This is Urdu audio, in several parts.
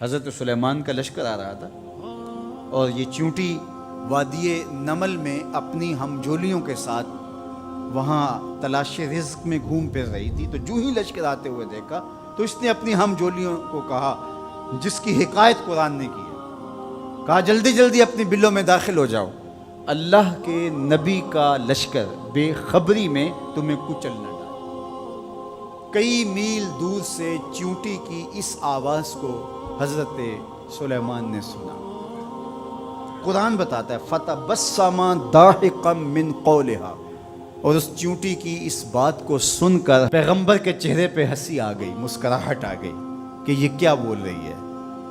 حضرت سلیمان کا لشکر آ رہا تھا اور یہ چیونٹی وادی نمل میں اپنی ہمجولیوں کے ساتھ وہاں تلاش رزق میں گھوم پھر رہی تھی۔ تو جو ہی لشکر آتے ہوئے دیکھا تو اس نے اپنی ہمجولیوں کو کہا، جس کی حکایت قرآن نے کی ہے، کہا جلدی جلدی اپنی بلوں میں داخل ہو جاؤ، اللہ کے نبی کا لشکر بے خبری میں تمہیں کچل نہ ڈالے۔ کئی میل دور سے چیونٹی کی اس آواز کو حضرت سلیمان نے سنا۔ قرآن بتاتا ہے فَتَبَسَّمَ ضَاحِكًا مِّن قَوْلِهَا، اور اس چیونٹی کی اس بات کو سن کر پیغمبر کے چہرے پہ ہنسی آ گئی، مسکراہٹ آ گئی کہ یہ کیا بول رہی ہے۔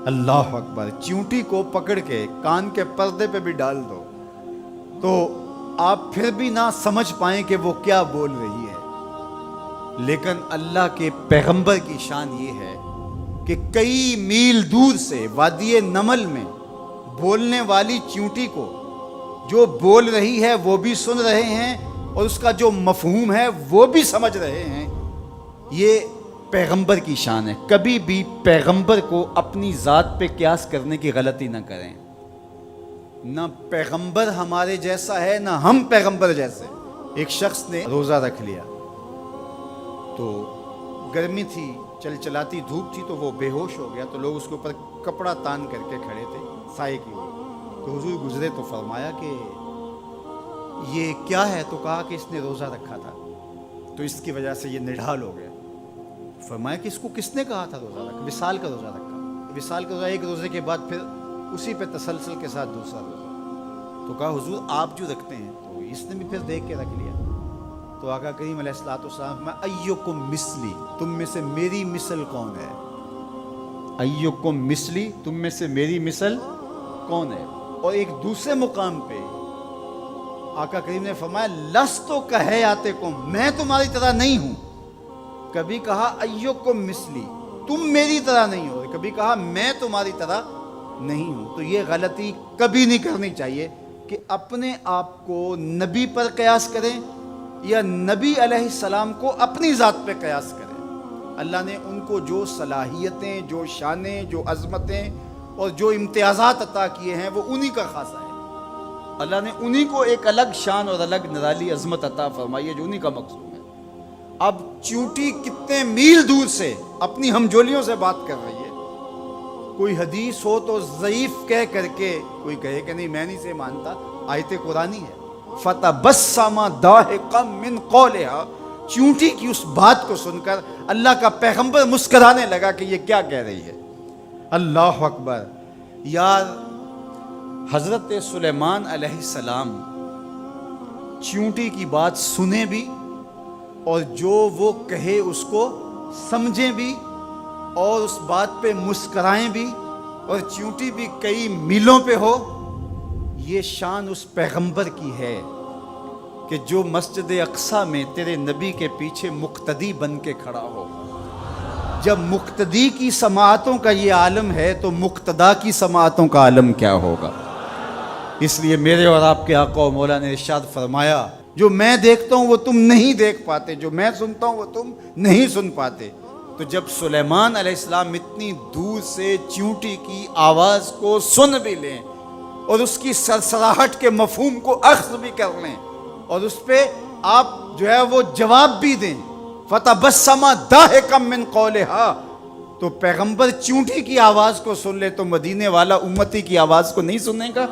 اللہ اکبر! چیونٹی کو پکڑ کے کان کے پردے پہ بھی ڈال دو تو آپ پھر بھی نہ سمجھ پائیں کہ وہ کیا بول رہی ہے، لیکن اللہ کے پیغمبر کی شان یہ ہے کہ کئی میل دور سے وادی نمل میں بولنے والی چیونٹی کو جو بول رہی ہے وہ بھی سن رہے ہیں اور اس کا جو مفہوم ہے وہ بھی سمجھ رہے ہیں۔ یہ پیغمبر کی شان ہے۔ کبھی بھی پیغمبر کو اپنی ذات پہ قیاس کرنے کی غلطی نہ کریں۔ نہ پیغمبر ہمارے جیسا ہے نہ ہم پیغمبر جیسے۔ ایک شخص نے روزہ رکھ لیا تو گرمی تھی، چلچلاتی دھوپ تھی، تو وہ بے ہوش ہو گیا، تو لوگ اس کے اوپر کپڑا تان کر کے کھڑے تھے سائے کی اور۔ تو حضور گزرے تو فرمایا کہ یہ کیا ہے؟ تو کہا کہ اس نے روزہ رکھا تھا تو اس کی وجہ سے یہ نڈھال ہو گیا۔ فرمایا کہ اس کو کس نے کہا تھا روزہ رکھا؟ وصال کا روزہ رکھا۔ وصال کا روزہ ایک روزے کے بعد پھر اسی پہ تسلسل کے ساتھ دوسرا روزہ۔ تو کہا حضور آپ جو رکھتے ہیں، تو اس نے بھی پھر دیکھ کے رکھ لیا۔ تو آقا کریم علیہ الصلوۃ والسلام میں ایکم مثلی، تم میں سے میری مثل کون ہے؟ ایکم مثلی، تم میں سے میری مثل کون ہے؟ اور ایک دوسرے مقام پہ آقا کریم نے فرمایا لستو کہیاتکم، میں تمہاری طرح نہیں ہوں۔ کبھی کہا ایکم مثلی، تم میری طرح نہیں ہو، کبھی کہا میں تمہاری طرح نہیں ہوں۔ تو یہ غلطی کبھی نہیں کرنی چاہیے کہ اپنے آپ کو نبی پر قیاس کریں یا نبی علیہ السلام کو اپنی ذات پہ قیاس کریں۔ اللہ نے ان کو جو صلاحیتیں، جو شانیں، جو عظمتیں اور جو امتیازات عطا کیے ہیں وہ انہی کا خاصہ ہے۔ اللہ نے انہی کو ایک الگ شان اور الگ نرالی عظمت عطا فرمائی ہے جو انہی کا مقصود ہے۔ اب چیونٹی کتنے میل دور سے اپنی ہمجولیوں سے بات کر رہی ہے۔ کوئی حدیث ہو تو ضعیف کہہ کر کے کوئی کہے کہ نہیں میں نہیں سے مانتا، آیت قرآنی ہے۔ فَتَبَسَّمَ ضَاحِكًا مِّن قَوْلِهَا، چیونٹی کی اس بات کو سن کر اللہ کا پیغمبر مسکرانے لگا کہ یہ کیا کہہ رہی ہے۔ اللہ اکبر! یار حضرت سلیمان علیہ السلام چیونٹی کی بات سنیں بھی اور جو وہ کہے اس کو سمجھیں بھی اور اس بات پہ مسکرائیں بھی، اور چیونٹی بھی کئی میلوں پہ ہو۔ یہ شان اس پیغمبر کی ہے کہ جو مسجد اقصیٰ میں تیرے نبی کے پیچھے مقتدی بن کے کھڑا ہو۔ جب مقتدی کی سماعتوں کا یہ عالم ہے تو مقتدا کی سماعتوں کا عالم کیا ہوگا؟ اس لیے میرے اور آپ کے آقا و مولا نے ارشاد فرمایا جو میں دیکھتا ہوں وہ تم نہیں دیکھ پاتے، جو میں سنتا ہوں وہ تم نہیں سن پاتے۔ تو جب سلیمان علیہ السلام اتنی دور سے چیونٹی کی آواز کو سن بھی لیں اور اس کی سرسراہٹ کے مفہوم کو اخذ بھی کر لیں اور اس پہ آپ جو ہے وہ جواب بھی دیں، فَتَبَسَّمَ ضَاحِكًا مِّن قَوْلِهَا، تو پیغمبر چیونٹی کی آواز کو سن لے تو مدینے والا امتی کی آواز کو نہیں سننے کا؟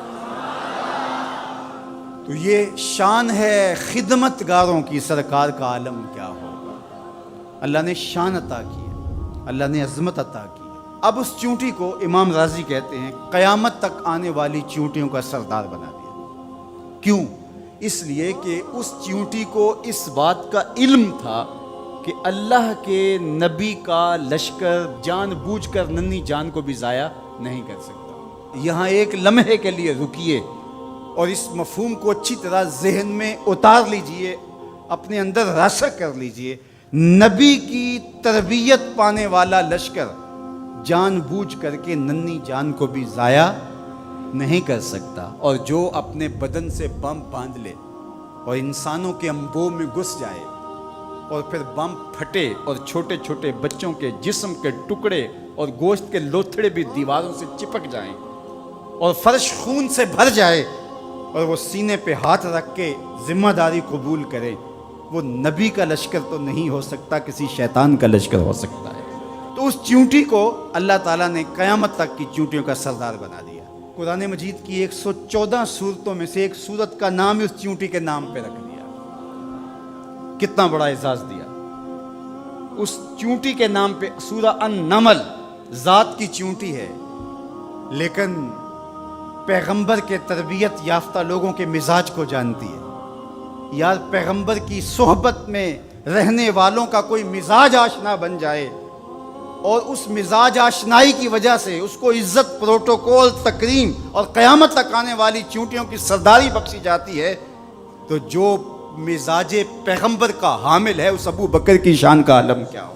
تو یہ شان ہے خدمتگاروں کی، سرکار کا عالم کیا ہوگا؟ اللہ نے شان عطا کی ہے، اللہ نے عظمت عطا کی ہے۔ اب اس چیونٹی کو امام راضی کہتے ہیں قیامت تک آنے والی چیونٹیوں کا سردار بنا دیا۔ کیوں؟ اس لیے کہ اس چیونٹی کو اس بات کا علم تھا کہ اللہ کے نبی کا لشکر جان بوجھ کر ننھی جان کو بھی ضائع نہیں کر سکتا۔ یہاں ایک لمحے کے لیے رکیے اور اس مفہوم کو اچھی طرح ذہن میں اتار لیجئے، اپنے اندر راسخ کر لیجئے۔ نبی کی تربیت پانے والا لشکر جان بوجھ کر کے ننھی جان کو بھی ضائع نہیں کر سکتا، اور جو اپنے بدن سے بم باندھ لے اور انسانوں کے انبوہ میں گھس جائے اور پھر بم پھٹے اور چھوٹے چھوٹے بچوں کے جسم کے ٹکڑے اور گوشت کے لوتھڑے بھی دیواروں سے چپک جائیں اور فرش خون سے بھر جائے اور وہ سینے پہ ہاتھ رکھ کے ذمہ داری قبول کرے، وہ نبی کا لشکر تو نہیں ہو سکتا، کسی شیطان کا لشکر ہو سکتا ہے۔ تو اس چیونٹی کو اللہ تعالیٰ نے قیامت تک کی چیونٹیوں کا سردار بنا دیا۔ قرآن مجید کی 114 صورتوں میں سے ایک صورت کا نام اس چیونٹی کے نام پہ رکھ دیا۔ کتنا بڑا اعزاز دیا اس چیونٹی کے نام پہ۔ سورہ النمل ذات کی چیونٹی ہے، لیکن پیغمبر کے تربیت یافتہ لوگوں کے مزاج کو جانتی ہے۔ یار پیغمبر کی صحبت میں رہنے والوں کا کوئی مزاج آشنا بن جائے اور اس مزاج آشنائی کی وجہ سے اس کو عزت، پروٹوکول، تکریم اور قیامت تک آنے والی چیونٹیوں کی سرداری بخشی جاتی ہے، تو جو مزاج پیغمبر کا حامل ہے اس ابو بکر کی شان کا عالم کیا ہو۔